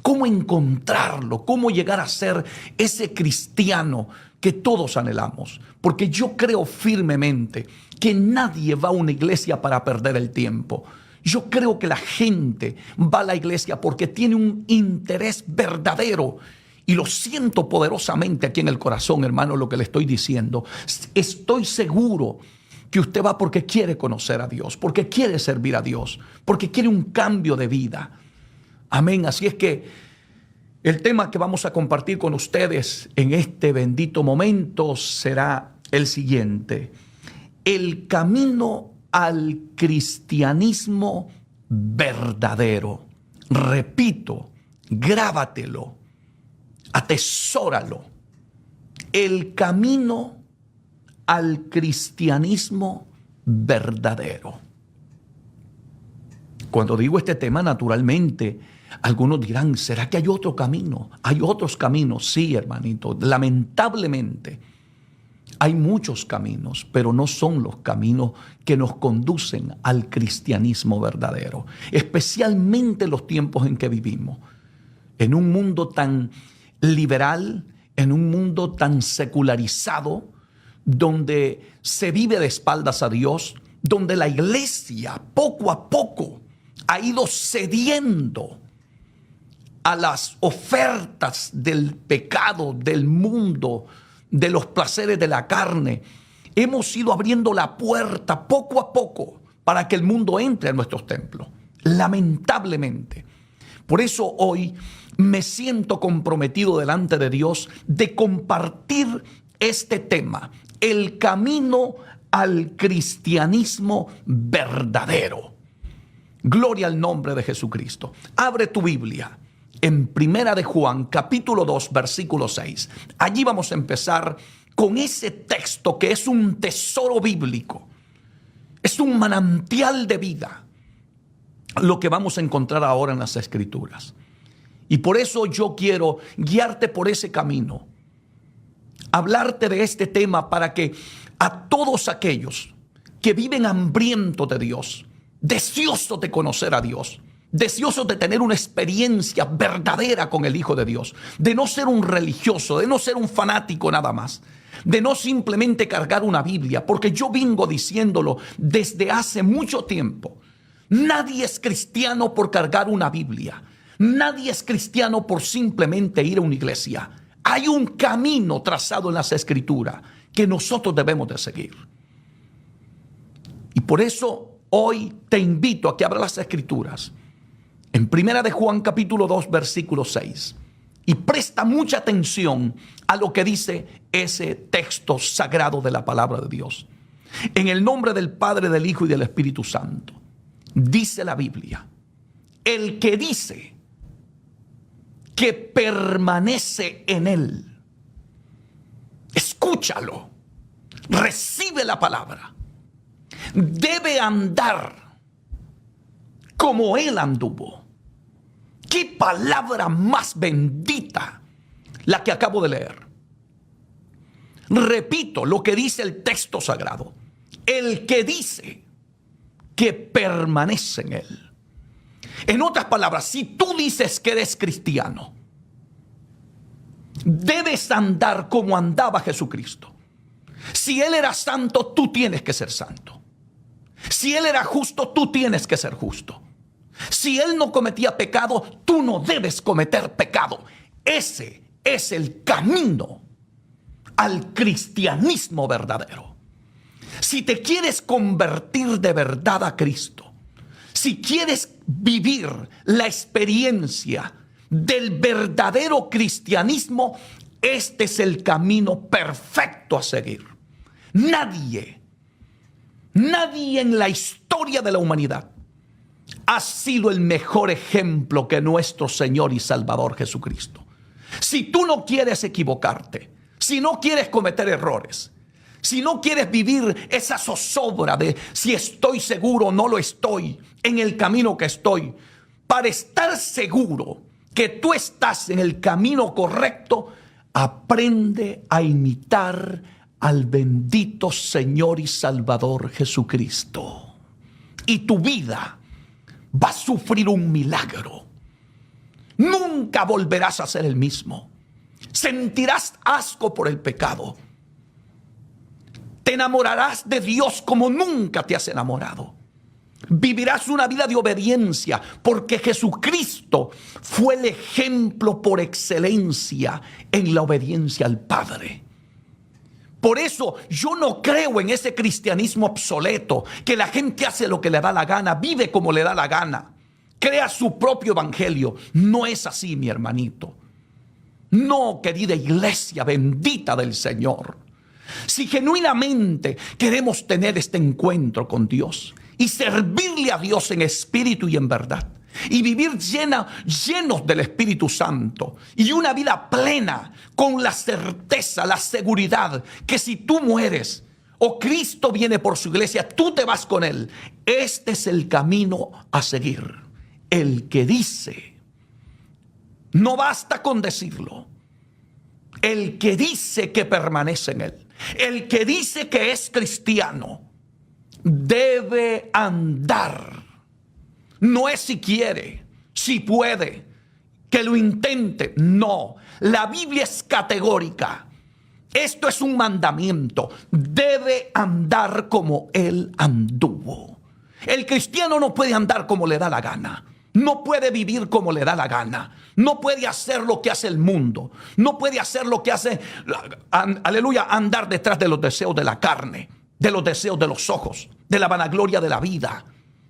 cómo encontrarlo, cómo llegar a ser ese cristiano que todos anhelamos. Porque yo creo firmemente que nadie va a una iglesia para perder el tiempo. Yo creo que la gente va a la iglesia porque tiene un interés verdadero. Y lo siento poderosamente aquí en el corazón, hermano, lo que le estoy diciendo. Estoy seguro que usted va porque quiere conocer a Dios, porque quiere servir a Dios, porque quiere un cambio de vida. Amén. Así es que el tema que vamos a compartir con ustedes en este bendito momento será el siguiente: el camino al cristianismo verdadero. Repito, grábatelo, atesóralo. El camino al cristianismo verdadero. Cuando digo este tema, naturalmente, algunos dirán, ¿será que hay otro camino? ¿Hay otros caminos? Sí, hermanito. Lamentablemente, hay muchos caminos, pero no son los caminos que nos conducen al cristianismo verdadero. Especialmente en los tiempos en que vivimos. En un mundo tan liberal, en un mundo tan secularizado, donde se vive de espaldas a Dios, donde la iglesia poco a poco ha ido cediendo a las ofertas del pecado, del mundo, de los placeres de la carne. Hemos ido abriendo la puerta poco a poco para que el mundo entre a nuestros templos. Lamentablemente. Por eso hoy me siento comprometido delante de Dios de compartir este tema, el camino al cristianismo verdadero. Gloria al nombre de Jesucristo. Abre tu Biblia en Primera de Juan, capítulo 2, versículo 6. Allí vamos a empezar con ese texto que es un tesoro bíblico. Es un manantial de vida, lo que vamos a encontrar ahora en las Escrituras. Y por eso yo quiero guiarte por ese camino, hablarte de este tema para que a todos aquellos que viven hambrientos de Dios, deseosos de conocer a Dios, deseosos de tener una experiencia verdadera con el Hijo de Dios, de no ser un religioso, de no ser un fanático nada más, de no simplemente cargar una Biblia, porque yo vengo diciéndolo desde hace mucho tiempo. Nadie es cristiano por cargar una Biblia. Nadie es cristiano por simplemente ir a una iglesia. Hay un camino trazado en las Escrituras que nosotros debemos de seguir. Y por eso hoy te invito a que abras las Escrituras en Primera de Juan capítulo 2 versículo 6 y presta mucha atención a lo que dice ese texto sagrado de la palabra de Dios. En el nombre del Padre, del Hijo y del Espíritu Santo, dice la Biblia: el que dice que permanece en él, escúchalo, recibe la palabra, debe andar como él anduvo. ¡Qué palabra más bendita la que acabo de leer! Repito lo que dice el texto sagrado: el que dice que permanece en él. En otras palabras, si tú dices que eres cristiano, debes andar como andaba Jesucristo. Si Él era santo, tú tienes que ser santo. Si Él era justo, tú tienes que ser justo. Si Él no cometía pecado, tú no debes cometer pecado. Ese es el camino al cristianismo verdadero. Si te quieres convertir de verdad a Cristo, si quieres vivir la experiencia del verdadero cristianismo, este es el camino perfecto a seguir. Nadie en la historia de la humanidad ha sido el mejor ejemplo que nuestro Señor y Salvador Jesucristo. Si tú no quieres equivocarte, si no quieres cometer errores, si no quieres vivir esa zozobra de si estoy seguro o no lo estoy en el camino que estoy, para estar seguro que tú estás en el camino correcto, aprende a imitar al bendito Señor y Salvador Jesucristo. Y tu vida va a sufrir un milagro. Nunca volverás a ser el mismo. Sentirás asco por el pecado. Te enamorarás de Dios como nunca te has enamorado. Vivirás una vida de obediencia porque Jesucristo fue el ejemplo por excelencia en la obediencia al Padre. Por eso yo no creo en ese cristianismo obsoleto, que la gente hace lo que le da la gana, vive como le da la gana, crea su propio evangelio. No es así, mi hermanito. No, querida iglesia bendita del Señor. Si genuinamente queremos tener este encuentro con Dios y servirle a Dios en espíritu y en verdad, y vivir llenos del Espíritu Santo, y una vida plena con la certeza, la seguridad que si tú mueres o Cristo viene por su iglesia, tú te vas con Él. Este es el camino a seguir. El que dice, no basta con decirlo, el que dice que permanece en Él, el que dice que es cristiano, debe andar. No es si quiere, si puede, que lo intente. No, la Biblia es categórica. Esto es un mandamiento. Debe andar como Él anduvo. El cristiano no puede andar como le da la gana. No puede vivir como le da la gana. No puede hacer lo que hace el mundo. No puede hacer lo que hace, aleluya, andar detrás de los deseos de la carne, de los deseos de los ojos, de la vanagloria de la vida.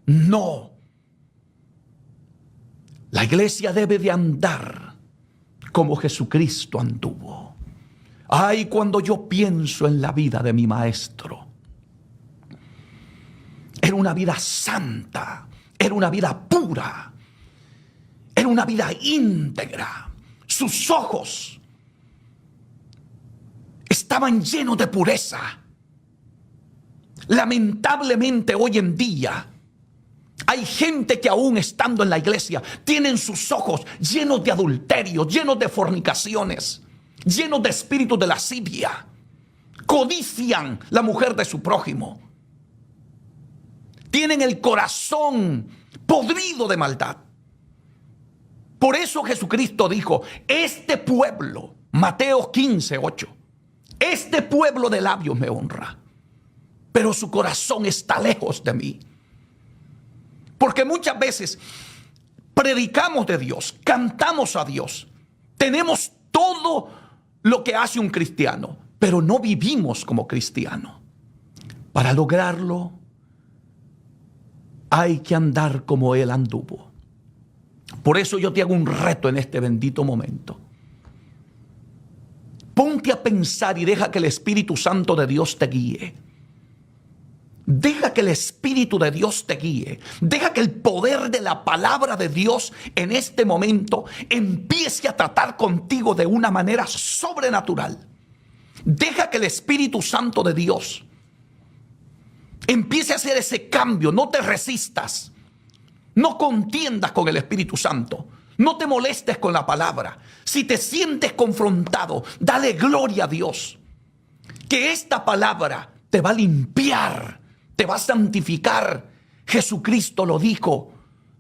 No. La iglesia debe de andar como Jesucristo anduvo. Ay, cuando yo pienso en la vida de mi maestro, era una vida santa, era una vida pura, era una vida íntegra. Sus ojos estaban llenos de pureza. Lamentablemente hoy en día hay gente que aún estando en la iglesia tienen sus ojos llenos de adulterio, llenos de fornicaciones, llenos de espíritu de lascivia. Codician la mujer de su prójimo. Tienen el corazón podrido de maldad. Por eso Jesucristo dijo, este pueblo, Mateo 15:8, este pueblo de labios me honra, pero su corazón está lejos de mí. Porque muchas veces predicamos de Dios, cantamos a Dios, tenemos todo lo que hace un cristiano, pero no vivimos como cristiano. Para lograrlo, hay que andar como Él anduvo. Por eso yo te hago un reto en este bendito momento. Ponte a pensar y deja que el Espíritu Santo de Dios te guíe. Deja que el Espíritu de Dios te guíe. Deja que el poder de la palabra de Dios en este momento empiece a tratar contigo de una manera sobrenatural. Deja que el Espíritu Santo de Dios empiece a hacer ese cambio. No te resistas. No contiendas con el Espíritu Santo. No te molestes con la palabra. Si te sientes confrontado, dale gloria a Dios. Que esta palabra te va a limpiar, te va a santificar. Jesucristo lo dijo.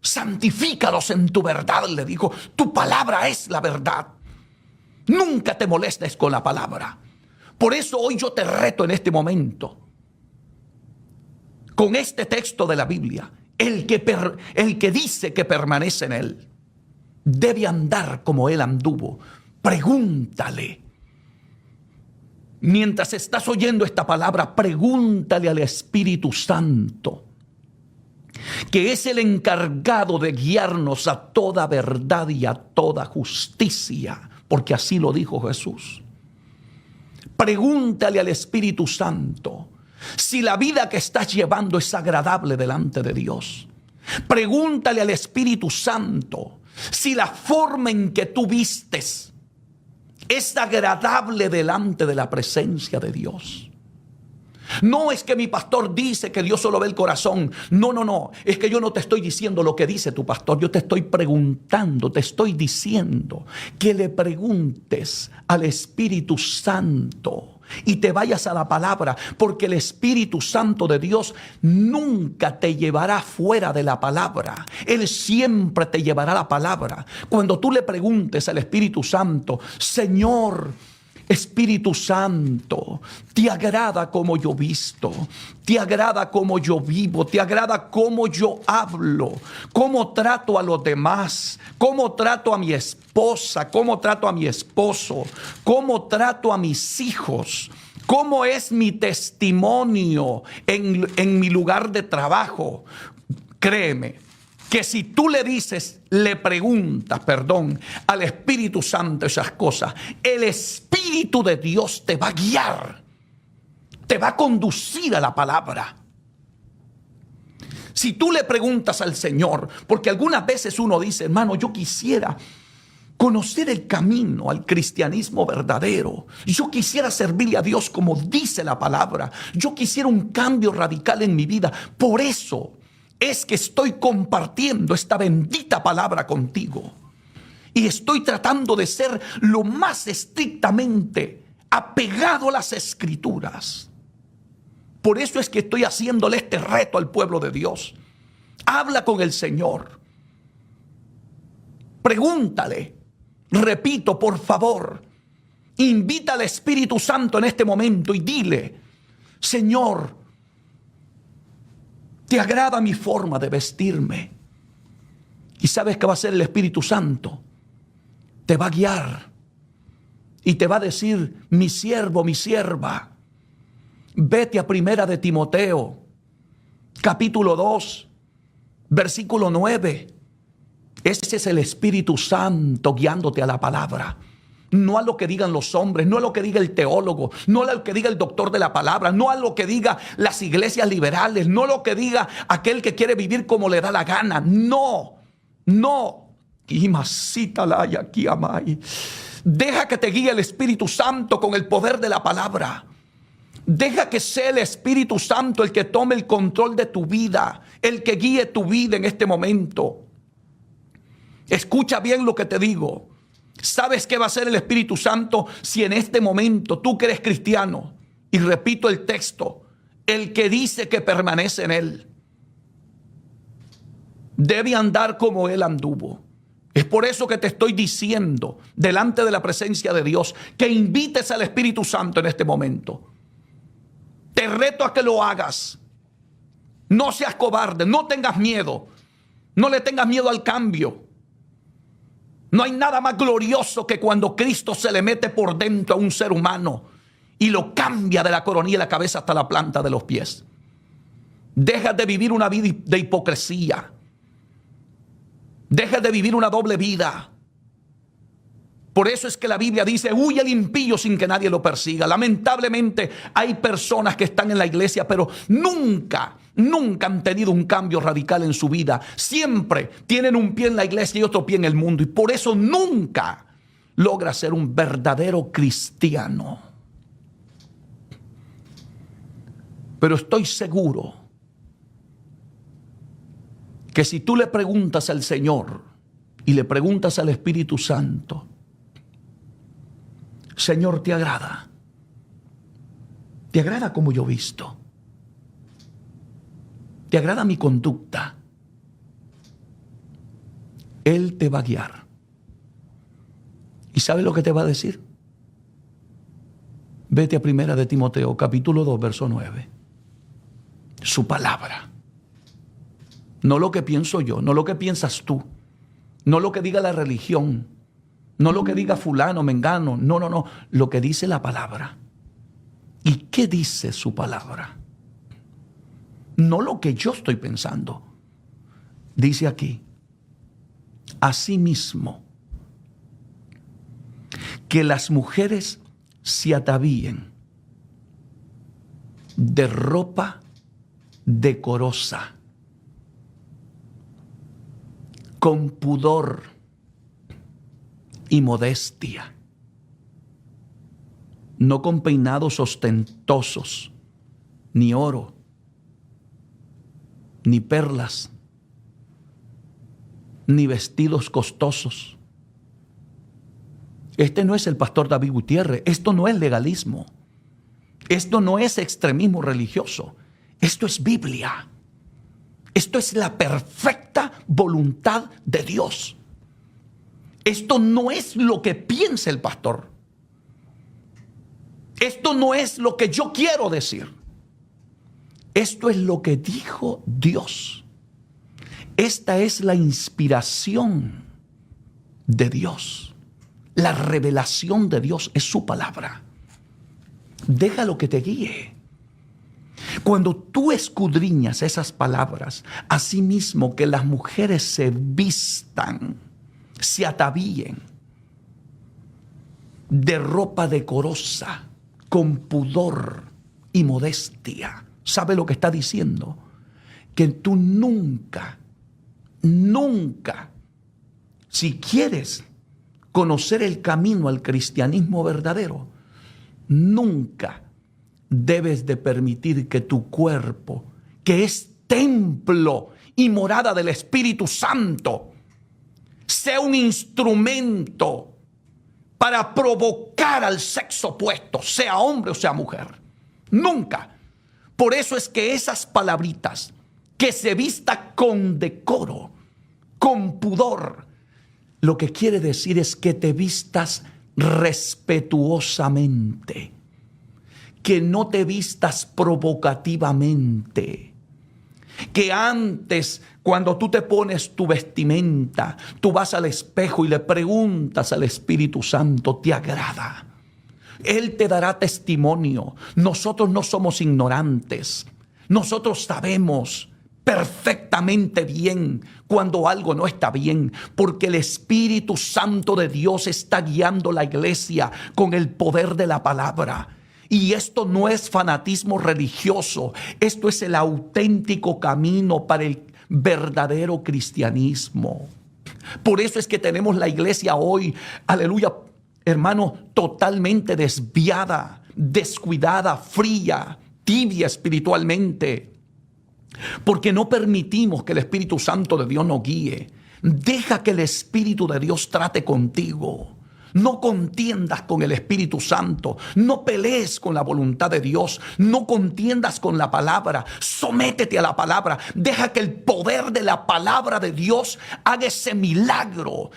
Santifícalos en tu verdad, le dijo. Tu palabra es la verdad. Nunca te molestes con la palabra. Por eso hoy yo te reto en este momento, con este texto de la Biblia. El que dice que permanece en Él debe andar como Él anduvo. Pregúntale. Mientras estás oyendo esta palabra, pregúntale al Espíritu Santo, que es el encargado de guiarnos a toda verdad y a toda justicia, porque así lo dijo Jesús. Pregúntale al Espíritu Santo si la vida que estás llevando es agradable delante de Dios. Pregúntale al Espíritu Santo si la forma en que tú vistes es agradable delante de la presencia de Dios. No es que mi pastor dice que Dios solo ve el corazón. No, no, no. Es que yo no te estoy diciendo lo que dice tu pastor. Yo te estoy preguntando, te estoy diciendo que le preguntes al Espíritu Santo y te vayas a la palabra, porque el Espíritu Santo de Dios nunca te llevará fuera de la palabra. Él siempre te llevará a la palabra. Cuando tú le preguntes al Espíritu Santo, Señor, Espíritu Santo, ¿te agrada cómo yo visto? ¿Te agrada cómo yo vivo? ¿Te agrada cómo yo hablo? ¿Cómo trato a los demás? ¿Cómo trato a mi esposa? ¿Cómo trato a mi esposo? ¿Cómo trato a mis hijos? ¿Cómo es mi testimonio en mi lugar de trabajo? Créeme que si tú le preguntas al Espíritu Santo esas cosas, el Espíritu de Dios te va a guiar, te va a conducir a la palabra. Si tú le preguntas al Señor, porque algunas veces uno dice, hermano, yo quisiera conocer el camino al cristianismo verdadero. Yo quisiera servirle a Dios como dice la palabra. Yo quisiera un cambio radical en mi vida. Por eso es que estoy compartiendo esta bendita palabra contigo. Y estoy tratando de ser lo más estrictamente apegado a las Escrituras. Por eso es que estoy haciéndole este reto al pueblo de Dios. Habla con el Señor. Pregúntale. Repito, por favor. Invita al Espíritu Santo en este momento y dile, Señor, ¿te agrada mi forma de vestirme? ¿Y sabes qué va a hacer el Espíritu Santo? Te va a guiar y te va a decir, mi siervo, mi sierva, vete a Primera de Timoteo, capítulo 2, versículo 9. Ese es el Espíritu Santo guiándote a la palabra. No a lo que digan los hombres, no a lo que diga el teólogo, no a lo que diga el doctor de la palabra, no a lo que diga las iglesias liberales, no a lo que diga aquel que quiere vivir como le da la gana. No, no. Deja que te guíe el Espíritu Santo con el poder de la palabra. Deja que sea el Espíritu Santo el que tome el control de tu vida, el que guíe tu vida en este momento. Escucha bien lo que te digo. ¿Sabes qué va a hacer el Espíritu Santo si en este momento tú que eres cristiano? Y repito el texto, el que dice que permanece en él debe andar como él anduvo. Es por eso que te estoy diciendo delante de la presencia de Dios que invites al Espíritu Santo en este momento. Te reto a que lo hagas. No seas cobarde, no tengas miedo, no le tengas miedo al cambio. No hay nada más glorioso que cuando Cristo se le mete por dentro a un ser humano y lo cambia de la coronilla de la cabeza hasta la planta de los pies. Deja de vivir una vida de hipocresía. Deja de vivir una doble vida. Por eso es que la Biblia dice, huye el impío sin que nadie lo persiga. Lamentablemente hay personas que están en la iglesia, pero nunca han tenido un cambio radical en su vida. Siempre tienen un pie en la iglesia y otro pie en el mundo. Y por eso nunca logra ser un verdadero cristiano. Pero estoy seguro que si tú le preguntas al Señor y le preguntas al Espíritu Santo, Señor, ¿te agrada? ¿Te agrada como yo visto? ¿Te agrada mi conducta? Él te va a guiar. ¿Y sabe lo que te va a decir? Vete a Primera de Timoteo, capítulo 2, verso 9. Su palabra. No lo que pienso yo, no lo que piensas tú, no lo que diga la religión, no lo que diga fulano, mengano, no, lo que dice la palabra. ¿Y qué dice su palabra? No lo que yo estoy pensando. Dice aquí, asimismo, que las mujeres se atavíen de ropa decorosa, con pudor y modestia, no con peinados ostentosos, ni oro, ni perlas, ni vestidos costosos. Este no es el pastor David Gutiérrez, esto no es legalismo. Esto no es extremismo religioso. Esto es Biblia. Esto es la perfecta voluntad de Dios. Esto no es lo que piensa el pastor. Esto no es lo que yo quiero decir. Esto es lo que dijo Dios. Esta es la inspiración de Dios. La revelación de Dios es su palabra. Déjalo que te guíe. Cuando tú escudriñas esas palabras, asimismo que las mujeres se vistan, se atavíen de ropa decorosa, con pudor y modestia. ¿Sabe lo que está diciendo? Que tú nunca, si quieres conocer el camino al cristianismo verdadero, nunca debes de permitir que tu cuerpo, que es templo y morada del Espíritu Santo, sea un instrumento para provocar al sexo opuesto, sea hombre o sea mujer. Nunca. Por eso es que esas palabritas, que se vista con decoro, con pudor, lo que quiere decir es que te vistas respetuosamente, que no te vistas provocativamente, que antes, cuando tú te pones tu vestimenta, tú vas al espejo y le preguntas al Espíritu Santo, ¿te agrada? Él te dará testimonio. Nosotros no somos ignorantes. Nosotros sabemos perfectamente bien cuando algo no está bien, porque el Espíritu Santo de Dios está guiando la iglesia con el poder de la palabra. Y esto no es fanatismo religioso, esto es el auténtico camino para el verdadero cristianismo. Por eso es que tenemos la iglesia hoy, aleluya, hermano, totalmente desviada, descuidada, fría, tibia espiritualmente. Porque no permitimos que el Espíritu Santo de Dios nos guíe. Deja que el Espíritu de Dios trate contigo. No contiendas con el Espíritu Santo, no pelees con la voluntad de Dios, no contiendas con la palabra, sométete a la palabra, deja que el poder de la palabra de Dios haga ese milagro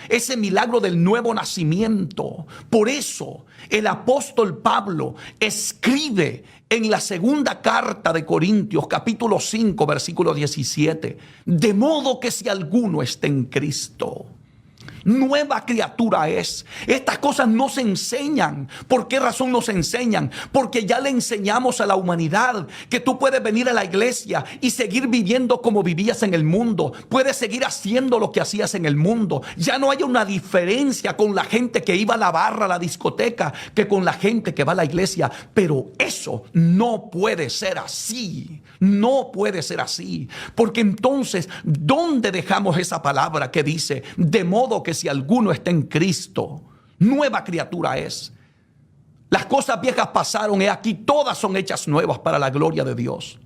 del nuevo nacimiento. Por eso el apóstol Pablo escribe en la segunda carta de Corintios, capítulo 5, versículo 17, de modo que si alguno está en Cristo, nueva criatura es. Estas cosas no se enseñan. ¿Por qué razón no se enseñan? Porque ya le enseñamos a la humanidad que tú puedes venir a la iglesia y seguir viviendo como vivías en el mundo. Puedes seguir haciendo lo que hacías en el mundo. Ya no hay una diferencia con la gente que iba a la barra, a la discoteca, que con la gente que va a la iglesia. Pero eso no puede ser así. No puede ser así. Porque entonces, ¿dónde dejamos esa palabra que dice, de modo que si alguno está en Cristo, nueva criatura es? Las cosas viejas pasaron, y aquí todas son hechas nuevas para la gloria de Dios.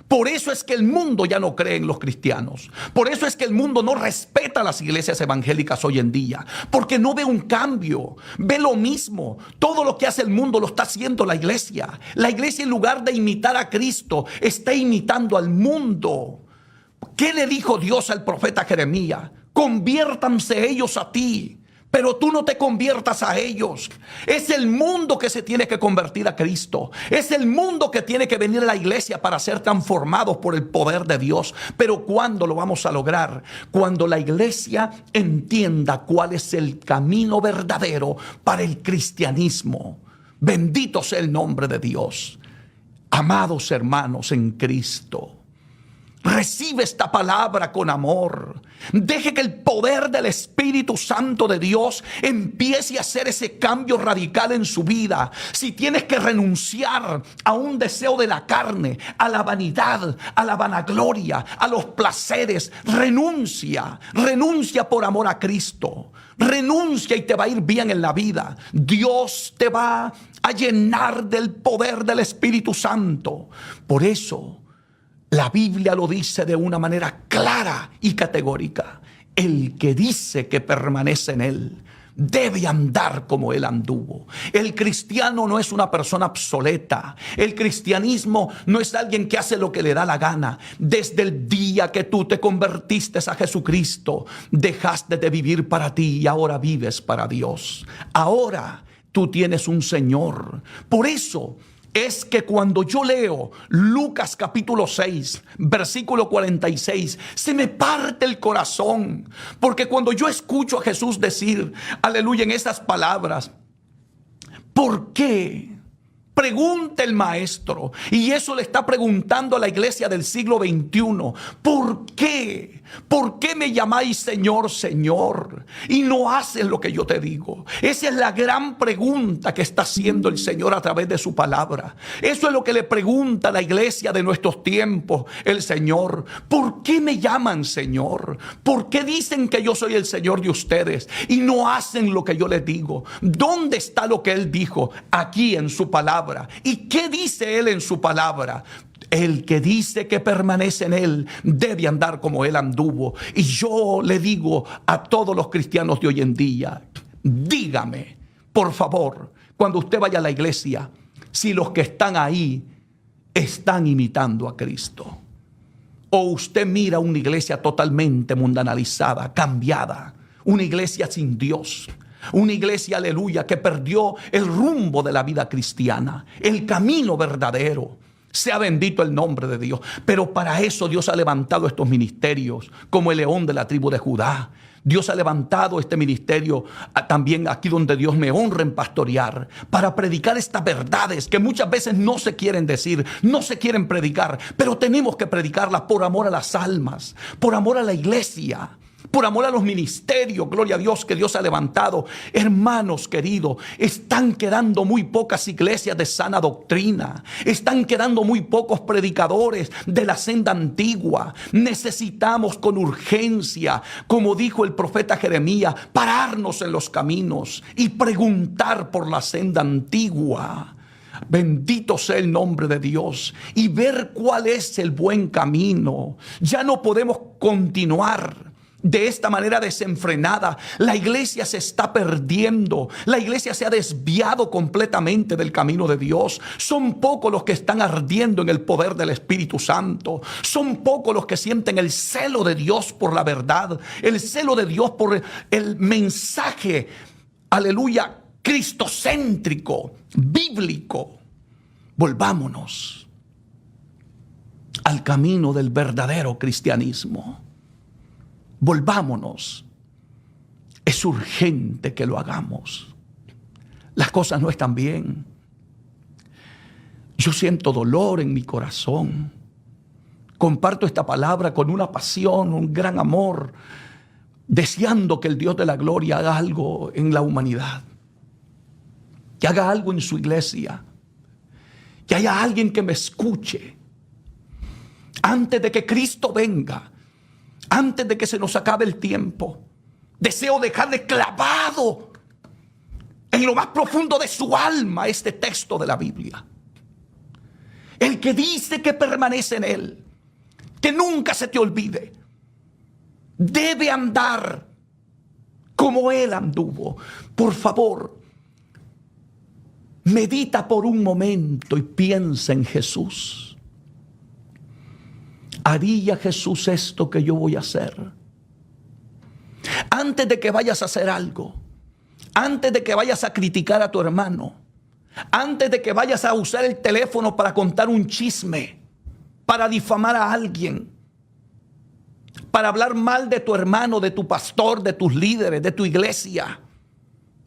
Por eso es que el mundo ya no cree en los cristianos. Por eso es que el mundo no respeta a las iglesias evangélicas hoy en día. Porque no ve un cambio, ve lo mismo. Todo lo que hace el mundo lo está haciendo la iglesia. La iglesia, en lugar de imitar a Cristo, está imitando al mundo. ¿Qué le dijo Dios al profeta Jeremías? Conviértanse ellos a ti, pero tú no te conviertas a ellos. Es el mundo que se tiene que convertir a Cristo. Es el mundo que tiene que venir a la iglesia para ser transformados por el poder de Dios. Pero ¿cuándo lo vamos a lograr? Cuando la iglesia entienda cuál es el camino verdadero para el cristianismo. Bendito sea el nombre de Dios. Amados hermanos en Cristo, recibe esta palabra con amor. Deje que el poder del Espíritu Santo de Dios empiece a hacer ese cambio radical en su vida. Si tienes que renunciar a un deseo de la carne, a la vanidad, a la vanagloria, a los placeres, renuncia por amor a Cristo. Renuncia y te va a ir bien en la vida. Dios te va a llenar del poder del Espíritu Santo. Por eso la Biblia lo dice de una manera clara y categórica. El que dice que permanece en él, debe andar como Él anduvo. El cristiano no es una persona obsoleta. El cristianismo no es alguien que hace lo que le da la gana. Desde el día que tú te convertiste a Jesucristo, dejaste de vivir para ti y ahora vives para Dios. Ahora tú tienes un Señor. Por eso es que cuando yo leo Lucas capítulo 6, versículo 46, se me parte el corazón. Porque cuando yo escucho a Jesús decir, aleluya, en esas palabras, ¿por qué? Pregunta el maestro, y eso le está preguntando a la iglesia del siglo XXI. ¿Por qué? ¿Por qué me llamáis Señor, Señor, y no haces lo que yo te digo? Esa es la gran pregunta que está haciendo el Señor a través de su palabra. Eso es lo que le pregunta a la iglesia de nuestros tiempos, el Señor. ¿Por qué me llaman Señor? ¿Por qué dicen que yo soy el Señor de ustedes y no hacen lo que yo les digo? ¿Dónde está lo que Él dijo? Aquí en su palabra. ¿Y qué dice Él en su palabra? El que dice que permanece en Él debe andar como Él anduvo. Y yo le digo a todos los cristianos de hoy en día, dígame, por favor, cuando usted vaya a la iglesia, si los que están ahí están imitando a Cristo. O usted mira una iglesia totalmente mundanalizada, cambiada, una iglesia sin Dios. Una iglesia, aleluya, que perdió el rumbo de la vida cristiana, el camino verdadero. Sea bendito el nombre de Dios. Pero para eso Dios ha levantado estos ministerios, como el león de la tribu de Judá. Dios ha levantado este ministerio también aquí donde Dios me honra en pastorear, para predicar estas verdades que muchas veces no se quieren decir, no se quieren predicar, pero tenemos que predicarlas por amor a las almas, por amor a la iglesia, por amor a los ministerios, gloria a Dios, que Dios ha levantado. Hermanos queridos, están quedando muy pocas iglesias de sana doctrina. Están quedando muy pocos predicadores de la senda antigua. Necesitamos con urgencia, como dijo el profeta Jeremías, pararnos en los caminos y preguntar por la senda antigua. Bendito sea el nombre de Dios, y ver cuál es el buen camino. Ya no podemos continuar de esta manera desenfrenada. La iglesia se está perdiendo. La iglesia se ha desviado completamente del camino de Dios. Son pocos los que están ardiendo en el poder del Espíritu Santo. Son pocos los que sienten el celo de Dios por la verdad, el celo de Dios por el mensaje, aleluya, cristocéntrico, bíblico. Volvámonos al camino del verdadero cristianismo. Volvámonos. Es urgente que lo hagamos. Las cosas no están bien. Yo siento dolor en mi corazón. Comparto esta palabra con una pasión, un gran amor, deseando que el Dios de la gloria haga algo en la humanidad, que haga algo en su iglesia, que haya alguien que me escuche antes de que Cristo venga. Antes de que se nos acabe el tiempo, deseo dejarle clavado en lo más profundo de su alma este texto de la Biblia. El que dice que permanece en Él, que nunca se te olvide, debe andar como Él anduvo. Por favor, medita por un momento y piensa en Jesús. ¿Haría Jesús esto que yo voy a hacer? Antes de que vayas a hacer algo, antes de que vayas a criticar a tu hermano, antes de que vayas a usar el teléfono para contar un chisme, para difamar a alguien, para hablar mal de tu hermano, de tu pastor, de tus líderes, de tu iglesia,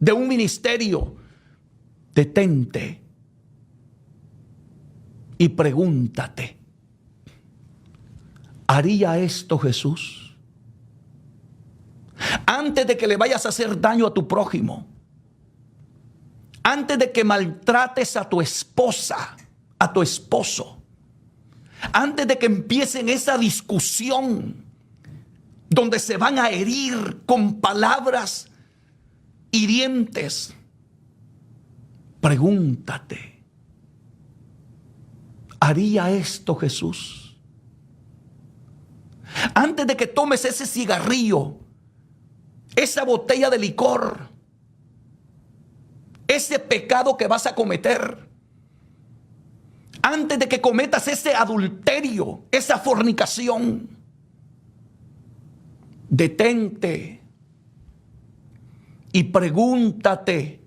de un ministerio, detente y pregúntate, ¿haría esto Jesús? Antes de que le vayas a hacer daño a tu prójimo, antes de que maltrates a tu esposa, a tu esposo, antes de que empiecen esa discusión donde se van a herir con palabras hirientes, pregúntate, ¿haría esto Jesús? Antes de que tomes ese cigarrillo, esa botella de licor, ese pecado que vas a cometer, antes de que cometas ese adulterio, esa fornicación, detente y pregúntate,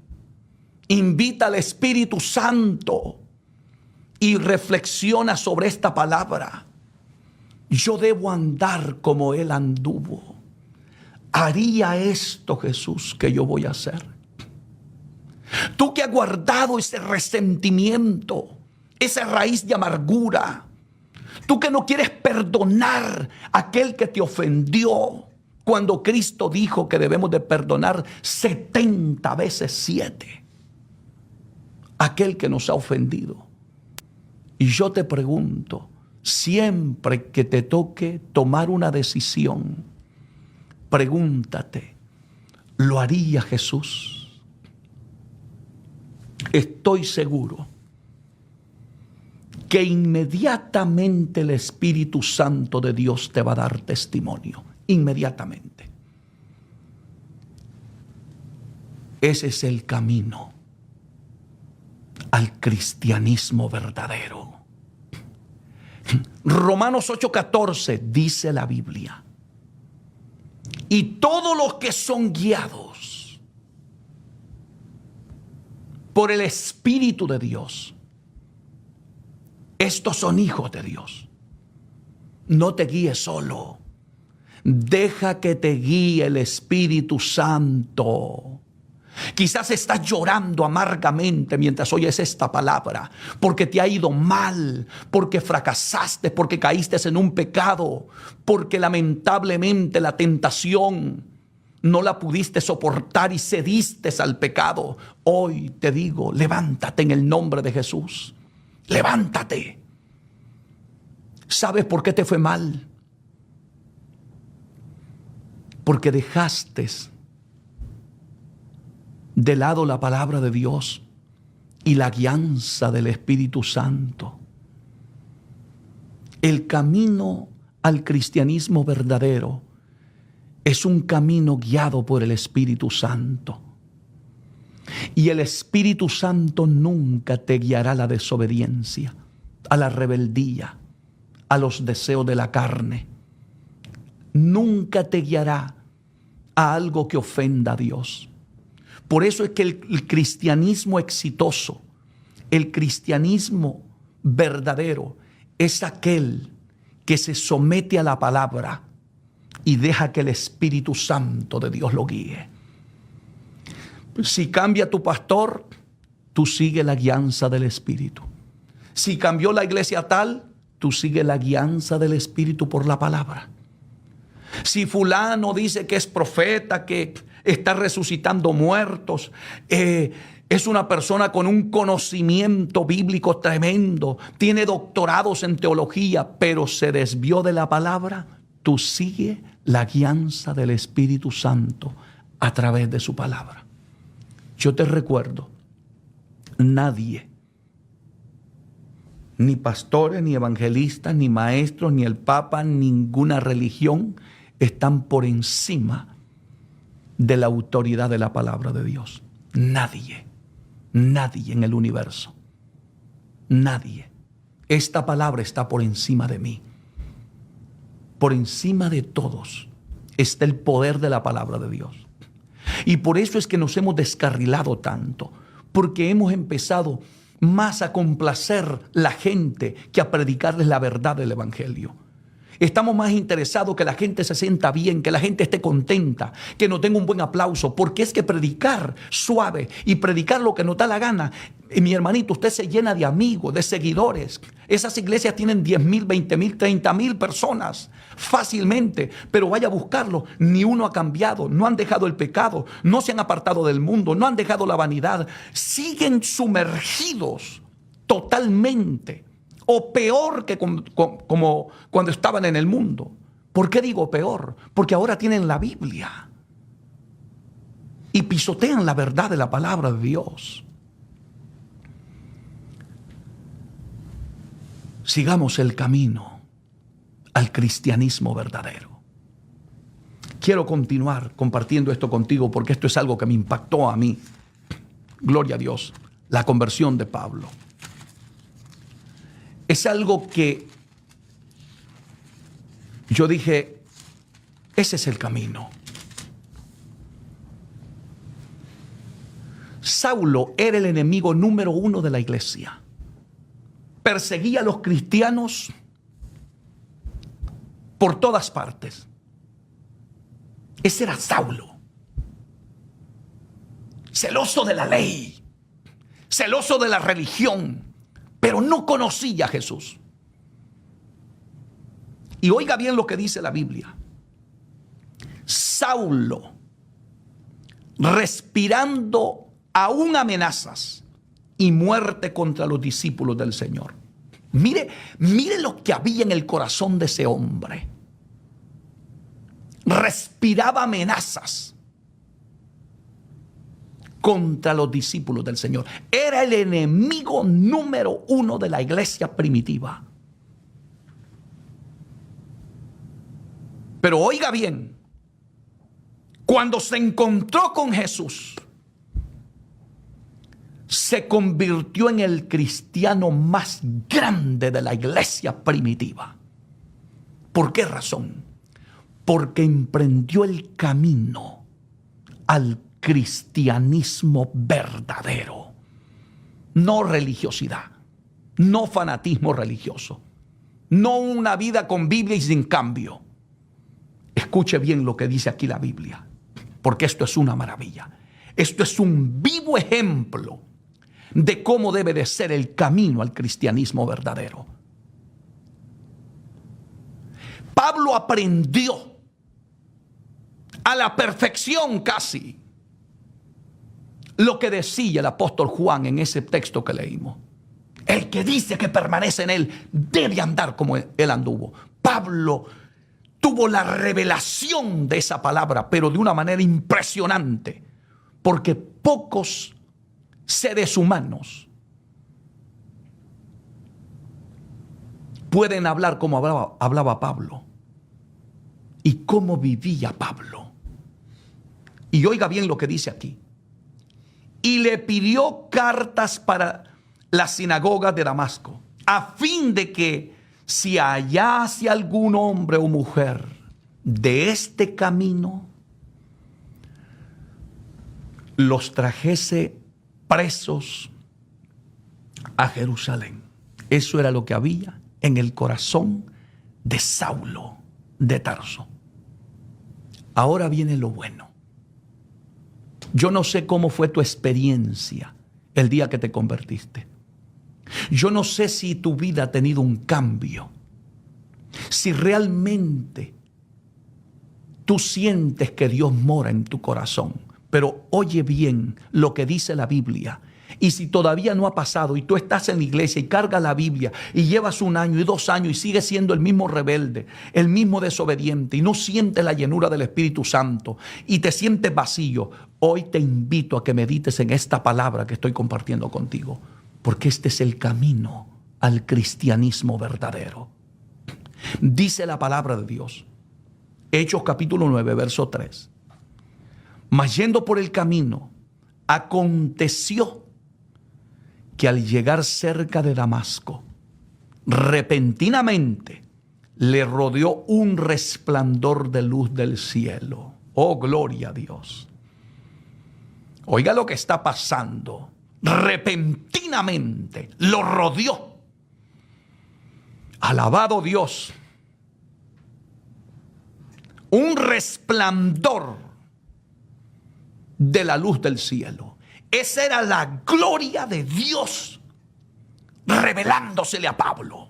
invita al Espíritu Santo y reflexiona sobre esta palabra. Yo debo andar como Él anduvo. ¿Haría esto, Jesús, que yo voy a hacer? Tú que has guardado ese resentimiento, esa raíz de amargura, tú que no quieres perdonar a aquel que te ofendió, cuando Cristo dijo que debemos de perdonar 70 veces 7 aquel que nos ha ofendido. Y yo te pregunto, siempre que te toque tomar una decisión, pregúntate, ¿lo haría Jesús? Estoy seguro que inmediatamente el Espíritu Santo de Dios te va a dar testimonio. Inmediatamente. Ese es el camino al cristianismo verdadero. Romanos 8:14 dice la Biblia: y todos los que son guiados por el Espíritu de Dios, estos son hijos de Dios. No te guíes solo. Deja que te guíe el Espíritu Santo. Quizás estás llorando amargamente mientras oyes esta palabra, porque te ha ido mal, porque fracasaste, porque caíste en un pecado, porque lamentablemente la tentación no la pudiste soportar y cediste al pecado. Hoy te digo, levántate en el nombre de Jesús. Levántate. ¿Sabes por qué te fue mal? Porque dejaste de lado la palabra de Dios y la guianza del Espíritu Santo. El camino al cristianismo verdadero es un camino guiado por el Espíritu Santo. Y el Espíritu Santo nunca te guiará a la desobediencia, a la rebeldía, a los deseos de la carne. Nunca te guiará a algo que ofenda a Dios. Por eso es que el cristianismo exitoso, el cristianismo verdadero, es aquel que se somete a la palabra y deja que el Espíritu Santo de Dios lo guíe. Si cambia tu pastor, tú sigue la guianza del Espíritu. Si cambió la iglesia tal, tú sigue la guianza del Espíritu por la palabra. Si fulano dice que es profeta, que está resucitando muertos, es una persona con un conocimiento bíblico tremendo, tiene doctorados en teología, pero se desvió de la palabra, tú sigue la guianza del Espíritu Santo a través de su palabra. Yo te recuerdo, nadie, ni pastores, ni evangelistas, ni maestros, ni el Papa, ninguna religión están por encima de la autoridad de la palabra de Dios. Nadie, nadie en el universo, nadie. Esta palabra está por encima de mí. Por encima de todos está el poder de la palabra de Dios. Y por eso es que nos hemos descarrilado tanto, porque hemos empezado más a complacer la gente que a predicarles la verdad del Evangelio. Estamos más interesados que la gente se sienta bien, que la gente esté contenta, que nos den un buen aplauso, porque es que predicar suave y predicar lo que nos da la gana, mi hermanito, usted se llena de amigos, de seguidores. Esas iglesias tienen 10,000, 20,000, 30,000 personas fácilmente, pero vaya a buscarlo, ni uno ha cambiado, no han dejado el pecado, no se han apartado del mundo, no han dejado la vanidad, siguen sumergidos totalmente, o peor que como cuando estaban en el mundo. ¿Por qué digo peor? Porque ahora tienen la Biblia y pisotean la verdad de la palabra de Dios. Sigamos el camino al cristianismo verdadero. Quiero continuar compartiendo esto contigo porque esto es algo que me impactó a mí. gloria a Dios, la conversión de Pablo. Es algo que yo dije, ese es el camino. Saulo era el enemigo número uno de la iglesia. Perseguía a los cristianos por todas partes. Ese era Saulo. Celoso de la ley, celoso de la religión, pero no conocía a Jesús. Y oiga bien lo que dice la Biblia. Saulo, respirando aún amenazas y muerte contra los discípulos del Señor. Mire lo que había en el corazón de ese hombre. Respiraba amenazas contra los discípulos del Señor. Era el enemigo número uno de la iglesia primitiva. Pero oiga bien, cuando se encontró con Jesús, se convirtió en el cristiano más grande de la iglesia primitiva. ¿Por qué razón? Porque emprendió el camino al cristianismo verdadero. No religiosidad, no fanatismo religioso, no una vida con Biblia y sin cambio. Escuche bien lo que dice aquí la Biblia, porque esto es una maravilla. Esto es un vivo ejemplo de cómo debe de ser el camino al cristianismo verdadero. Pablo aprendió a la perfección casi lo que decía el apóstol Juan en ese texto que leímos. El que dice que permanece en él debe andar como él anduvo. Pablo tuvo la revelación de esa palabra, pero de una manera impresionante, porque pocos seres humanos pueden hablar como hablaba Pablo y cómo vivía Pablo. Y oiga bien lo que dice aquí. Y le pidió cartas para las sinagogas de Damasco, a fin de que si hallase algún hombre o mujer de este camino, los trajese presos a Jerusalén. Eso era lo que había en el corazón de Saulo de Tarso. Ahora viene lo bueno. Yo no sé cómo fue tu experiencia el día que te convertiste. Yo no sé si tu vida ha tenido un cambio. Si realmente tú sientes que Dios mora en tu corazón. Pero oye bien lo que dice la Biblia. Y si todavía no ha pasado y tú estás en la iglesia y cargas la Biblia y llevas 1 año y 2 años y sigues siendo el mismo rebelde, el mismo desobediente y no sientes la llenura del Espíritu Santo y te sientes vacío, hoy te invito a que medites en esta palabra que estoy compartiendo contigo, porque este es el camino al cristianismo verdadero. Dice la palabra de Dios, Hechos capítulo 9, verso 3. Mas yendo por el camino, aconteció que al llegar cerca de Damasco, repentinamente le rodeó un resplandor de luz del cielo. Oh, gloria a Dios. Oiga lo que está pasando. Repentinamente lo rodeó. Alabado Dios. Un resplandor de la luz del cielo. Esa era la gloria de Dios revelándosele a Pablo.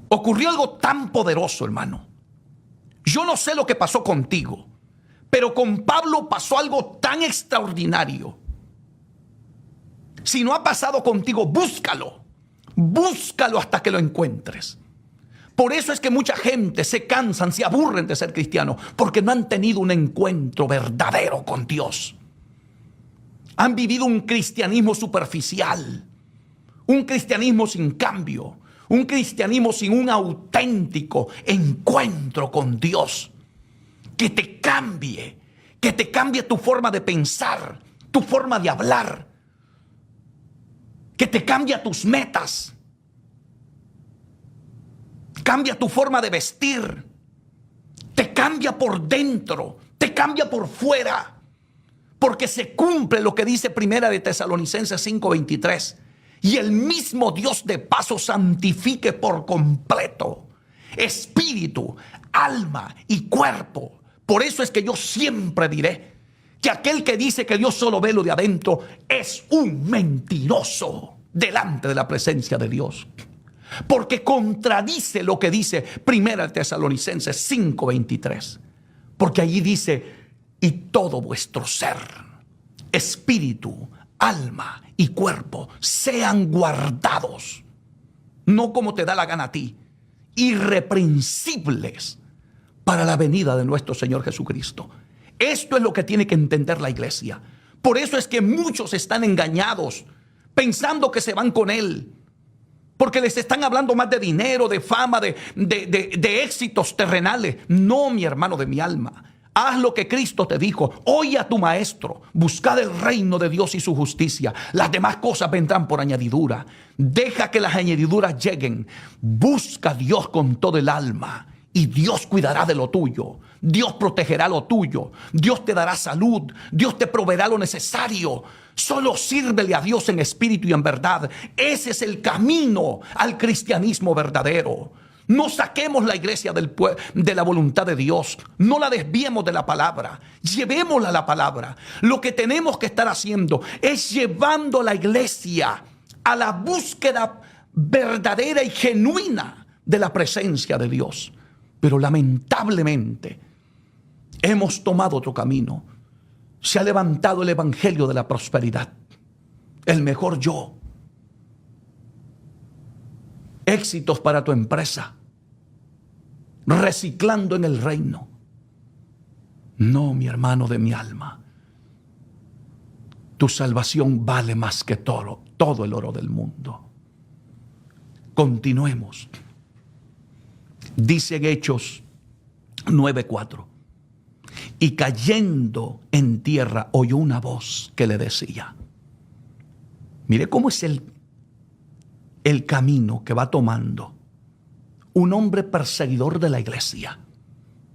Ocurrió algo tan poderoso, hermano. Yo no sé lo que pasó contigo, pero con Pablo pasó algo tan extraordinario. Si no ha pasado contigo, búscalo. Búscalo hasta que lo encuentres. Por eso es que mucha gente se cansan, se aburren de ser cristianos, porque no han tenido un encuentro verdadero con Dios. Han vivido un cristianismo superficial, un cristianismo sin cambio, un cristianismo sin un auténtico encuentro con Dios, que te cambie, que te cambie tu forma de pensar, tu forma de hablar, que te cambie tus metas, cambia tu forma de vestir, te cambia por dentro, te cambia por fuera, porque se cumple lo que dice Primera de Tesalonicenses 5:23. Y el mismo Dios de paz os santifique por completo, espíritu, alma y cuerpo. Por eso es que yo siempre diré que aquel que dice que Dios solo ve lo de adentro es un mentiroso delante de la presencia de Dios. Porque contradice lo que dice Primera de Tesalonicenses 5:23. Porque allí dice, y todo vuestro ser, espíritu, alma y cuerpo sean guardados, no como te da la gana a ti, irreprensibles para la venida de nuestro Señor Jesucristo. Esto es lo que tiene que entender la iglesia. Por eso es que muchos están engañados, pensando que se van con Él, porque les están hablando más de dinero, de fama, de éxitos terrenales. No, mi hermano de mi alma. Haz lo que Cristo te dijo. Oye a tu maestro. Buscad el reino de Dios y su justicia. Las demás cosas vendrán por añadidura. Deja que las añadiduras lleguen. Busca a Dios con todo el alma y Dios cuidará de lo tuyo. Dios protegerá lo tuyo. Dios te dará salud. Dios te proveerá lo necesario. Solo sírvele a Dios en espíritu y en verdad. Ese es el camino al cristianismo verdadero. No saquemos la iglesia de la voluntad de Dios. No la desviemos de la palabra. Llevémosla a la palabra. Lo que tenemos que estar haciendo es llevando a la iglesia a la búsqueda verdadera y genuina de la presencia de Dios. Pero lamentablemente hemos tomado otro camino. Se ha levantado el evangelio de la prosperidad. El mejor yo. Éxitos para tu empresa. Reciclando en el reino. No, mi hermano de mi alma. Tu salvación vale más que todo el oro del mundo. Continuemos. Dice en Hechos 9:4. Y cayendo en tierra oyó una voz que le decía. Mire cómo es el camino que va tomando un hombre perseguidor de la iglesia,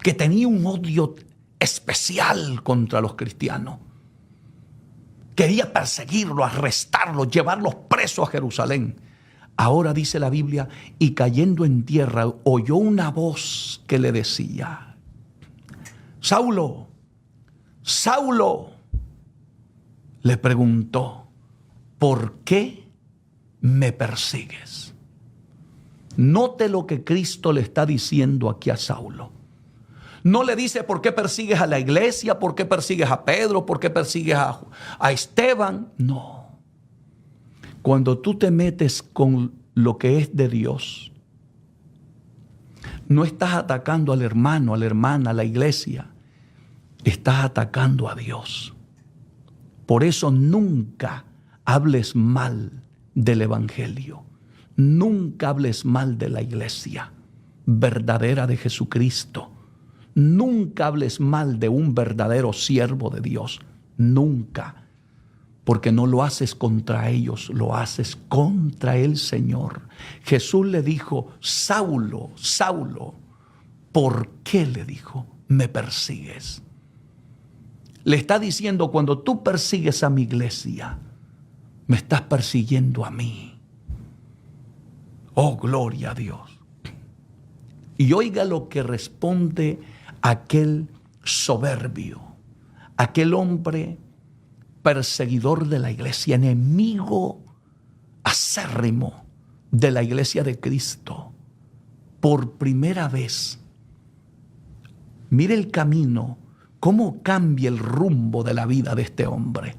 que tenía un odio especial contra los cristianos. Quería perseguirlos, arrestarlos, llevarlos presos a Jerusalén. Ahora dice la Biblia, y cayendo en tierra oyó una voz que le decía, Saulo, Saulo, le preguntó, ¿por qué me persigues? Note lo que Cristo le está diciendo aquí a Saulo. No le dice por qué persigues a la iglesia, por qué persigues a Pedro, por qué persigues a Esteban. No. Cuando tú te metes con lo que es de Dios, no estás atacando al hermano, a la hermana, a la iglesia. Estás atacando a Dios. Por eso nunca hables mal del evangelio. Nunca hables mal de la iglesia verdadera de Jesucristo. Nunca hables mal de un verdadero siervo de Dios. Nunca. Porque no lo haces contra ellos, lo haces contra el Señor. Jesús le dijo, Saulo, Saulo, ¿por qué le dijo, me persigues? Le está diciendo, cuando tú persigues a mi iglesia, me estás persiguiendo a mí. Oh, gloria a Dios. Y oiga lo que responde aquel soberbio, aquel hombre perseguidor de la iglesia, enemigo acérrimo de la iglesia de Cristo. Por primera vez, mire el camino, cómo cambia el rumbo de la vida de este hombre.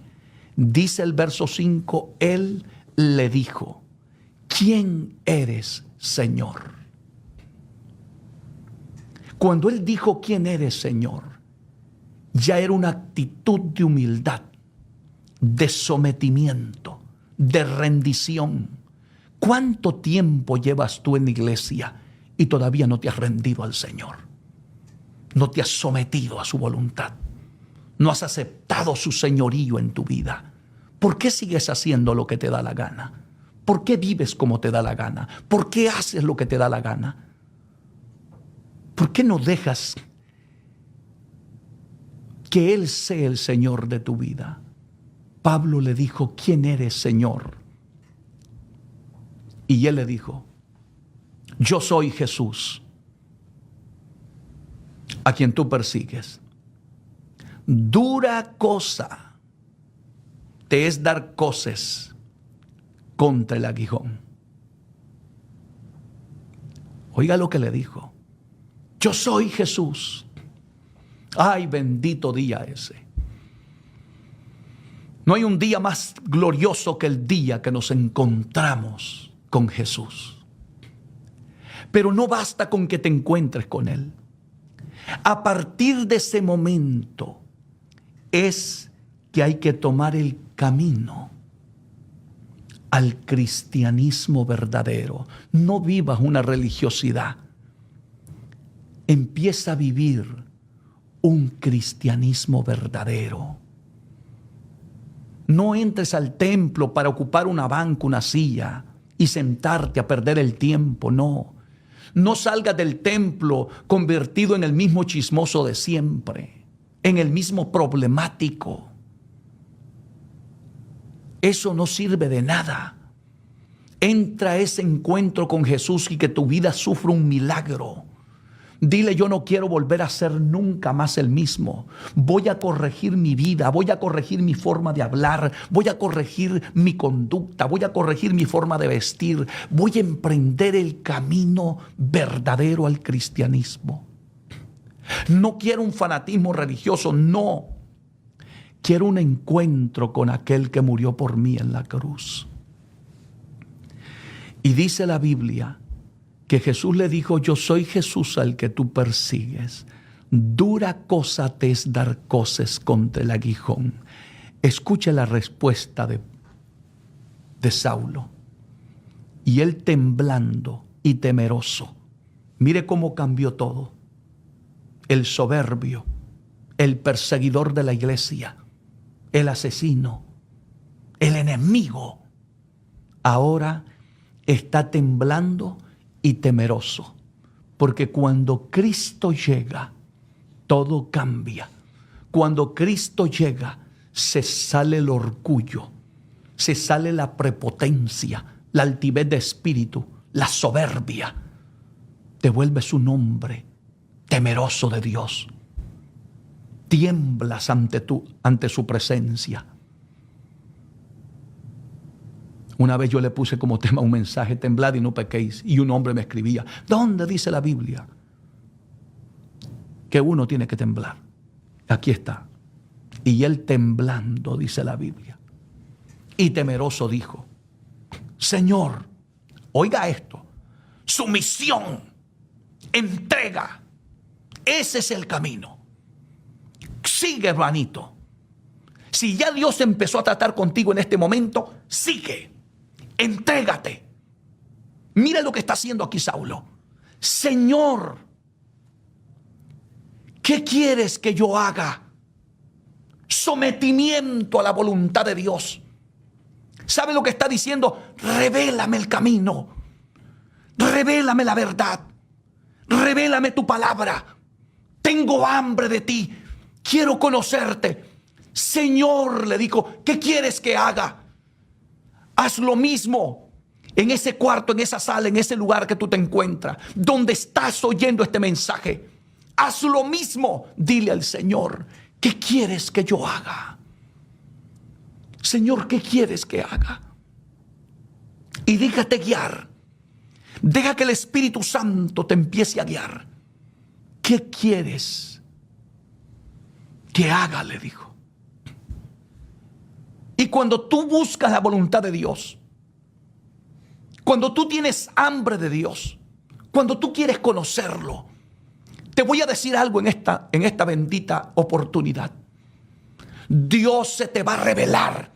Dice el verso 5, él le dijo, ¿quién eres, Señor? Cuando él dijo, ¿quién eres, Señor?, ya era una actitud de humildad, de sometimiento, de rendición. ¿Cuánto tiempo llevas tú en la iglesia y todavía no te has rendido al Señor? No te has sometido a su voluntad. No has aceptado su señorío en tu vida. ¿Por qué sigues haciendo lo que te da la gana? ¿Por qué vives como te da la gana? ¿Por qué haces lo que te da la gana? ¿Por qué no dejas que Él sea el Señor de tu vida? Pablo le dijo, ¿quién eres, Señor? Y Él le dijo, yo soy Jesús, a quien tú persigues. Dura cosa te es dar coces contra el aguijón. Oiga lo que le dijo. Yo soy Jesús. Ay, bendito día ese. No hay un día más glorioso que el día que nos encontramos con Jesús. Pero no basta con que te encuentres con Él. A partir de ese momento es que hay que tomar el camino al cristianismo verdadero. No vivas una religiosidad. Empieza a vivir un cristianismo verdadero. No entres al templo para ocupar una banca, una silla y sentarte a perder el tiempo, no. No salgas del templo convertido en el mismo chismoso de siempre, en el mismo problemático. Eso no sirve de nada. Entra a ese encuentro con Jesús y que tu vida sufra un milagro. Dile, yo no quiero volver a ser nunca más el mismo. Voy a corregir mi vida, voy a corregir mi forma de hablar, voy a corregir mi conducta, voy a corregir mi forma de vestir. Voy a emprender el camino verdadero al cristianismo. No quiero un fanatismo religioso, no. Quiero un encuentro con aquel que murió por mí en la cruz. Y dice la Biblia que Jesús le dijo, yo soy Jesús al que tú persigues. Dura cosa te es dar coces contra el aguijón. Escuche la respuesta de Saulo. Y él temblando y temeroso. Mire cómo cambió todo. El soberbio, el perseguidor de la iglesia, el asesino, el enemigo, ahora está temblando y temeroso, porque cuando Cristo llega, todo cambia. Cuando Cristo llega, se sale el orgullo, se sale la prepotencia, la altivez de espíritu, la soberbia. Te vuelves un hombre temeroso de Dios. Tiemblas ante su presencia. Una vez yo le puse como tema un mensaje, temblad y no pequéis. Y un hombre me escribía, ¿dónde dice la Biblia que uno tiene que temblar? Aquí está. Y él temblando, dice la Biblia, y temeroso dijo, Señor, oiga esto, sumisión, entrega, ese es el camino. Sigue, hermanito. Si ya Dios empezó a tratar contigo en este momento, sigue. Entrégate. Mira lo que está haciendo aquí Saulo. Señor, ¿qué quieres que yo haga? Sometimiento a la voluntad de Dios. ¿Sabe lo que está diciendo? Revélame el camino. Revélame la verdad. Revélame tu palabra. Tengo hambre de ti. Quiero conocerte. Señor, le dijo, ¿qué quieres que haga? Haz lo mismo en ese cuarto, en esa sala, en ese lugar que tú te encuentras, donde estás oyendo este mensaje. Haz lo mismo. Dile al Señor, ¿qué quieres que yo haga? Señor, ¿qué quieres que haga? Y déjate guiar. Deja que el Espíritu Santo te empiece a guiar. ¿Qué quieres que haga? Le dijo. Y cuando tú buscas la voluntad de Dios, cuando tú tienes hambre de Dios, cuando tú quieres conocerlo, te voy a decir algo en esta bendita oportunidad. Dios se te va a revelar.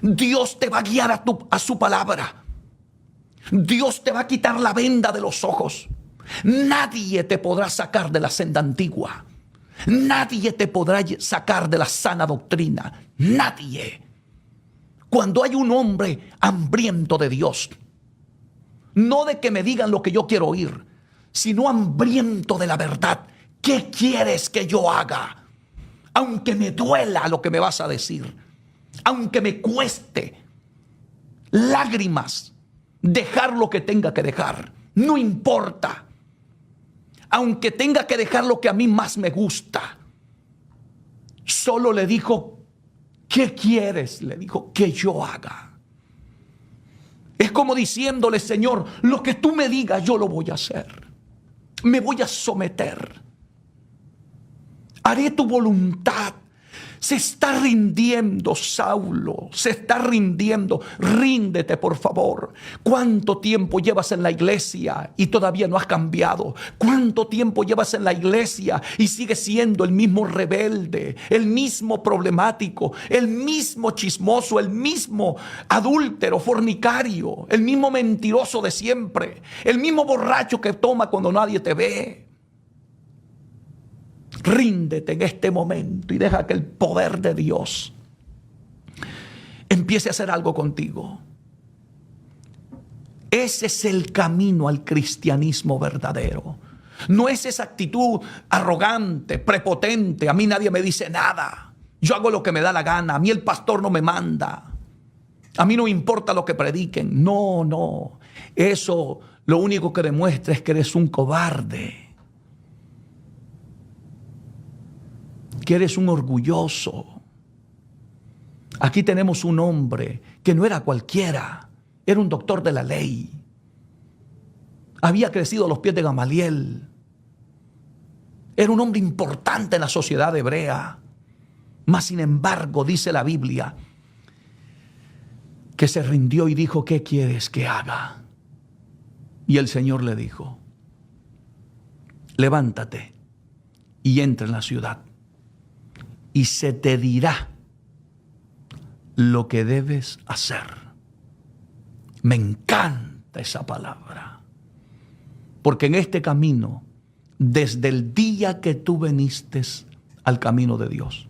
Dios te va a guiar a su palabra. Dios te va a quitar la venda de los ojos. Nadie te podrá sacar de la senda antigua. Nadie te podrá sacar de la sana doctrina. Nadie. Cuando hay un hombre hambriento de Dios, no de que me digan lo que yo quiero oír, sino hambriento de la verdad. ¿Qué quieres que yo haga? Aunque me duela lo que me vas a decir, aunque me cueste lágrimas, dejar lo que tenga que dejar, no importa. Aunque tenga que dejar lo que a mí más me gusta. Solo le dijo, ¿qué quieres? Le dijo, que yo haga. Es como diciéndole, Señor, lo que tú me digas yo lo voy a hacer. Me voy a someter. Haré tu voluntad. Se está rindiendo Saulo, se está rindiendo. Ríndete, por favor. ¿Cuánto tiempo llevas en la iglesia y todavía no has cambiado? ¿Cuánto tiempo llevas en la iglesia y sigues siendo el mismo rebelde, el mismo problemático, el mismo chismoso, el mismo adúltero, fornicario, el mismo mentiroso de siempre, el mismo borracho que toma cuando nadie te ve? Ríndete en este momento y deja que el poder de Dios empiece a hacer algo contigo. Ese es el camino al cristianismo verdadero. No es esa actitud arrogante, prepotente. A mí nadie me dice nada. Yo hago lo que me da la gana. A mí el pastor no me manda. A mí no me importa lo que prediquen. No, no. Eso lo único que demuestra es que eres un cobarde. Que eres un orgulloso. Aquí tenemos un hombre que no era cualquiera, era un doctor de la ley. Había crecido a los pies de Gamaliel. Era un hombre importante en la sociedad hebrea. Mas sin embargo, dice la Biblia, que se rindió y dijo, ¿qué quieres que haga? Y el Señor le dijo, levántate y entra en la ciudad. Y se te dirá lo que debes hacer. Me encanta esa palabra. Porque en este camino, desde el día que tú viniste al camino de Dios,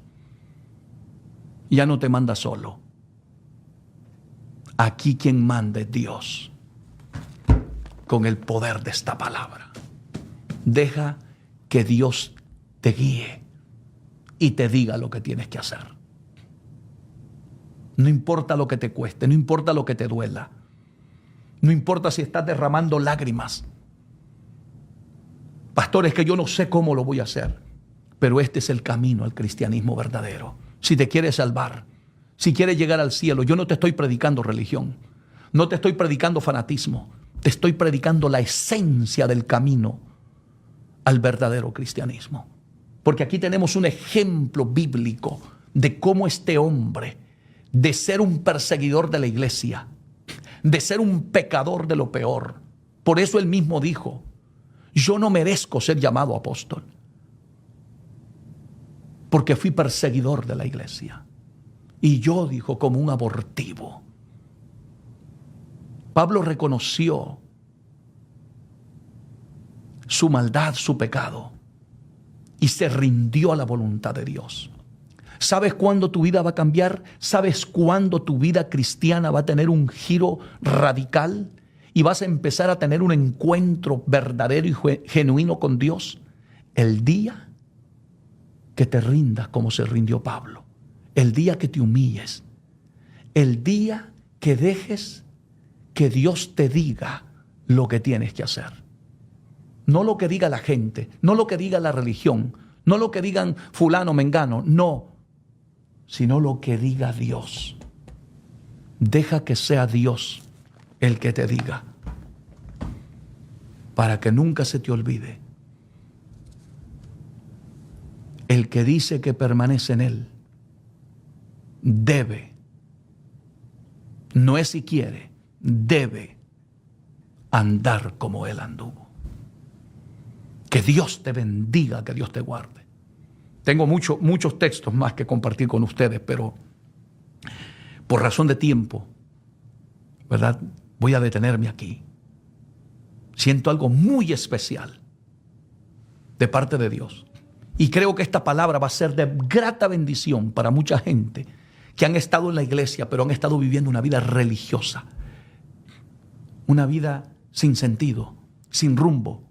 ya no te manda solo. Aquí quien manda es Dios. Con el poder de esta palabra. Deja que Dios te guíe y te diga lo que tienes que hacer. No importa lo que te cueste, no importa lo que te duela, no importa si estás derramando lágrimas. Pastor, es que yo no sé cómo lo voy a hacer, pero este es el camino al cristianismo verdadero. Si te quieres salvar, si quieres llegar al cielo, yo no te estoy predicando religión, no te estoy predicando fanatismo, te estoy predicando la esencia del camino al verdadero cristianismo. Porque aquí tenemos un ejemplo bíblico de cómo este hombre, de ser un perseguidor de la iglesia, de ser un pecador de lo peor. Por eso él mismo dijo, yo no merezco ser llamado apóstol, porque fui perseguidor de la iglesia. Y yo, dijo, como un abortivo. Pablo reconoció su maldad, su pecado, y se rindió a la voluntad de Dios. ¿Sabes cuándo tu vida va a cambiar? ¿Sabes cuándo tu vida cristiana va a tener un giro radical? Y vas a empezar a tener un encuentro verdadero y genuino con Dios. El día que te rindas como se rindió Pablo. El día que te humilles. El día que dejes que Dios te diga lo que tienes que hacer. No lo que diga la gente, no lo que diga la religión, no lo que digan fulano, mengano, no, sino lo que diga Dios. Deja que sea Dios el que te diga, para que nunca se te olvide. El que dice que permanece en Él, debe, no es si quiere, debe andar como Él anduvo. Que Dios te bendiga, que Dios te guarde. Tengo muchos textos más que compartir con ustedes, pero por razón de tiempo, ¿verdad? Voy a detenerme aquí. Siento algo muy especial de parte de Dios. Y creo que esta palabra va a ser de grata bendición para mucha gente que han estado en la iglesia, pero han estado viviendo una vida religiosa. Una vida sin sentido, sin rumbo.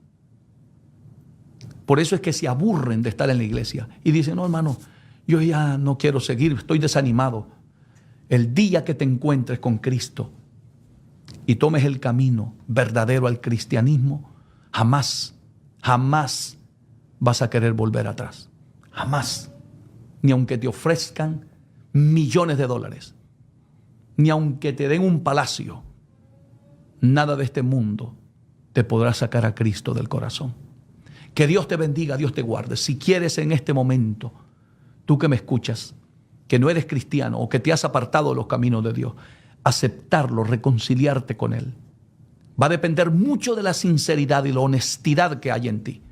Por eso es que se aburren de estar en la iglesia y dicen, no, hermano, yo ya no quiero seguir, estoy desanimado. El día que te encuentres con Cristo y tomes el camino verdadero al cristianismo, jamás vas a querer volver atrás. Jamás. Ni aunque te ofrezcan millones de dólares, ni aunque te den un palacio, nada de este mundo te podrá sacar a Cristo del corazón. Que Dios te bendiga, Dios te guarde. Si quieres en este momento, tú que me escuchas, que no eres cristiano o que te has apartado de los caminos de Dios, aceptarlo, reconciliarte con Él. Va a depender mucho de la sinceridad y la honestidad que hay en ti.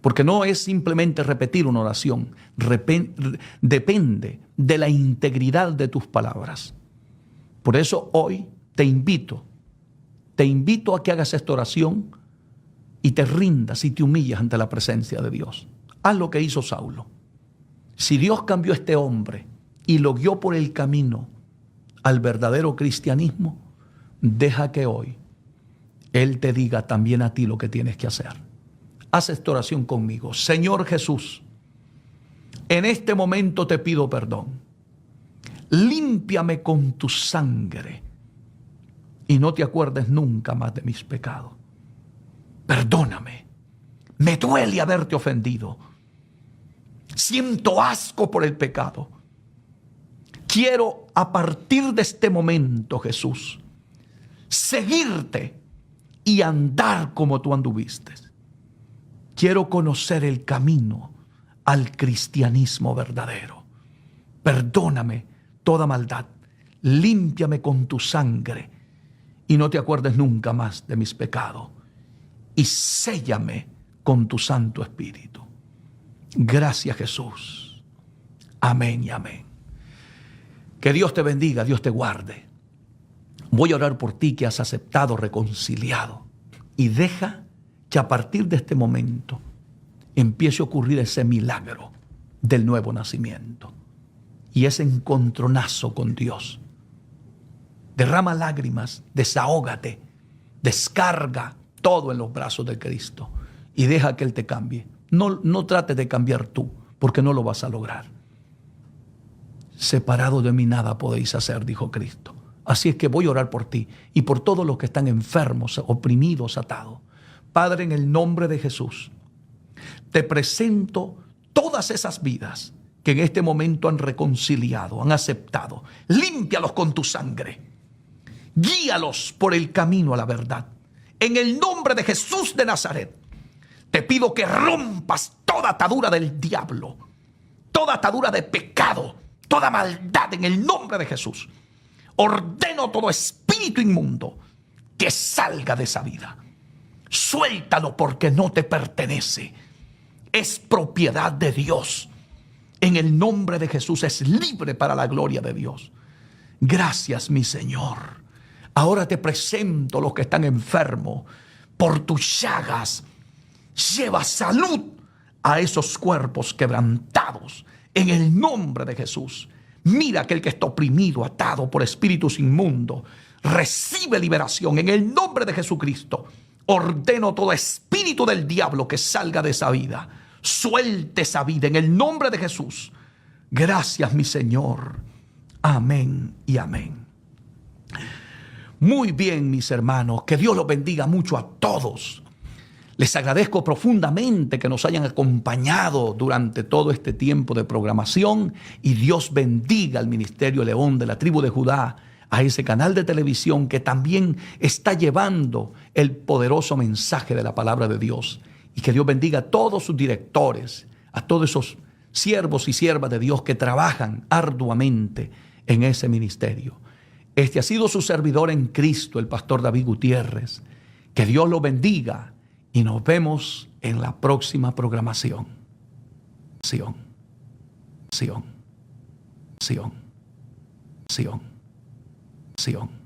Porque no es simplemente repetir una oración, depende de la integridad de tus palabras. Por eso hoy te invito a que hagas esta oración y te rindas y te humillas ante la presencia de Dios. Haz lo que hizo Saulo. Si Dios cambió a este hombre y lo guió por el camino al verdadero cristianismo, deja que hoy Él te diga también a ti lo que tienes que hacer. Haz esta oración conmigo. Señor Jesús, en este momento te pido perdón. Límpiame con tu sangre y no te acuerdes nunca más de mis pecados. Perdóname. Me duele haberte ofendido. Siento asco por el pecado. Quiero a partir de este momento, Jesús, seguirte y andar como tú anduviste. Quiero conocer el camino al cristianismo verdadero. Perdóname toda maldad. Límpiame con tu sangre y no te acuerdes nunca más de mis pecados. Y séllame con tu Santo Espíritu. Gracias, Jesús. Amén y amén. Que Dios te bendiga, Dios te guarde. Voy a orar por ti que has aceptado, reconciliado. Y deja que a partir de este momento empiece a ocurrir ese milagro del nuevo nacimiento. Y ese encontronazo con Dios. Derrama lágrimas, desahógate, descarga todo en los brazos de Cristo y deja que Él te cambie. No trates de cambiar tú, porque no lo vas a lograr. Separado de mí nada podéis hacer, dijo Cristo. Así es que voy a orar por ti y por todos los que están enfermos, oprimidos, atados. Padre, en el nombre de Jesús, te presento todas esas vidas que en este momento han reconciliado, han aceptado. Límpialos con tu sangre. Guíalos por el camino a la verdad. En el nombre de Jesús de Nazaret, te pido que rompas toda atadura del diablo, toda atadura de pecado, toda maldad en el nombre de Jesús. Ordeno todo espíritu inmundo que salga de esa vida. Suéltalo porque no te pertenece. Es propiedad de Dios. En el nombre de Jesús es libre para la gloria de Dios. Gracias, mi Señor. Ahora te presento los que están enfermos. Por tus llagas, lleva salud a esos cuerpos quebrantados. En el nombre de Jesús. Mira aquel que está oprimido, atado por espíritus inmundos. Recibe liberación en el nombre de Jesucristo. Ordeno todo espíritu del diablo que salga de esa vida. Suelte esa vida en el nombre de Jesús. Gracias, mi Señor. Amén y amén. Muy bien, mis hermanos. Que Dios los bendiga mucho a todos. Les agradezco profundamente que nos hayan acompañado durante todo este tiempo de programación. Y Dios bendiga al Ministerio León de la tribu de Judá, a ese canal de televisión que también está llevando el poderoso mensaje de la palabra de Dios. Y que Dios bendiga a todos sus directores, a todos esos siervos y siervas de Dios que trabajan arduamente en ese ministerio. Este ha sido su servidor en Cristo, el pastor David Gutiérrez. Que Dios lo bendiga y nos vemos en la próxima programación. Sion, Sion, Sion, Sion, Sion.